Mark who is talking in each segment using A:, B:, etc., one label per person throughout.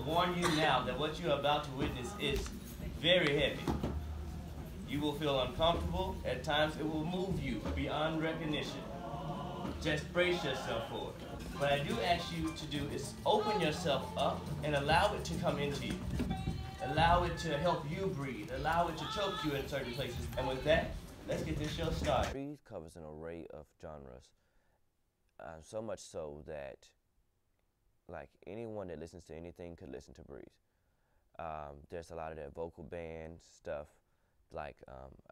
A: will warn you now that what you are about to witness is very heavy. You will feel uncomfortable. At times it will move you beyond recognition. Just brace yourself for it. What I do ask you to do is open yourself up and allow it to come into you. Allow it to help you breathe. Allow it to choke you in certain places. And with that, let's get this show started.
B: Breathe covers an array of genres, so much so that like anyone that listens to anything could listen to Breathe. There's a lot of that vocal band stuff, like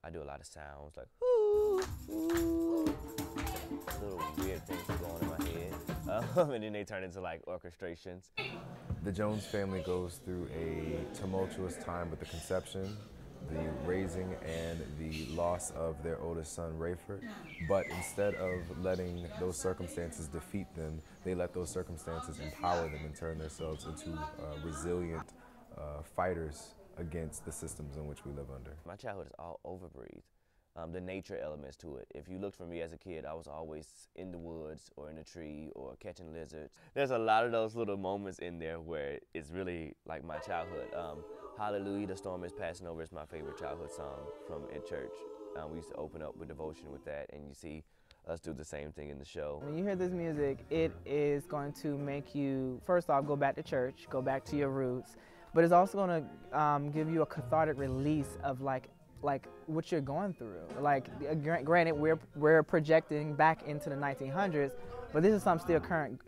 B: I do a lot of sounds like ooh, ooh, little weird things going on in my head, and then they turn into like orchestrations.
C: The Jones family goes through a tumultuous time with the conception, the raising, and the loss of their oldest son, Rayford. But instead of letting those circumstances defeat them, they let those circumstances empower them and turn themselves into resilient fighters against the systems in which we live under.
B: My childhood is all over Breathe. The nature elements to it. If you looked for me as a kid, I was always in the woods or in a tree or catching lizards. There's a lot of those little moments in there where it's really like my childhood. Hallelujah, the Storm is Passing Over is my favorite childhood song from at church. We used to open up with devotion with that, and you see us do the same thing in the show.
D: When you hear this music, it is going to make you, first off, go back to church, go back to your roots, but it's also going to give you a cathartic release of like what you're going through. Like, granted, we're projecting back into the 1900s, but this is something still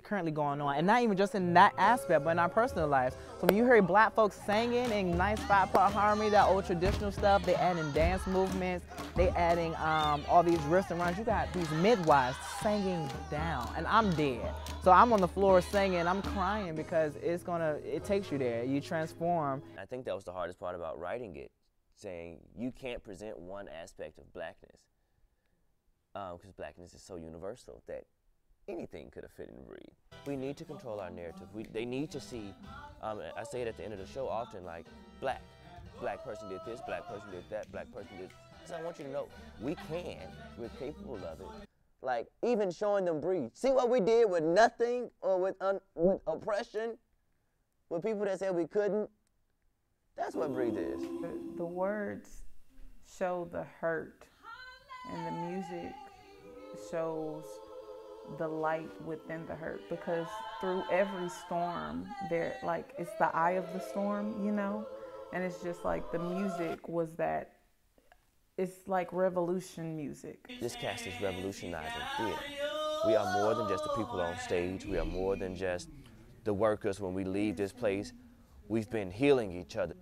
D: currently going on, and not even just in that aspect, but in our personal lives. So when you hear black folks singing in nice 5-part harmony, that old traditional stuff, they add in dance movements, they adding all these riffs and runs. You got these midwives singing down, and I'm dead. So I'm on the floor singing, I'm crying because it takes you there. You transform.
B: I think that was the hardest part about writing it, saying you can't present one aspect of blackness, because blackness is so universal that anything could have fit in Breathe. We need to control our narrative. They need to see, I say it at the end of the show often, like black person did this, black person did that, black person did, because I want you to know, we can, we're capable of it. Like, even showing them Breathe. See what we did with nothing, or with oppression, with people that said we couldn't? That's what Breathe is.
E: The words show the hurt, and the music shows the light within the hurt, because through every storm, it's the eye of the storm, you know? And it's just like the music was that, it's like revolution music.
B: This cast is revolutionizing theater. We are more than just the people on stage. We are more than just the workers when we leave this place. We've been healing each other.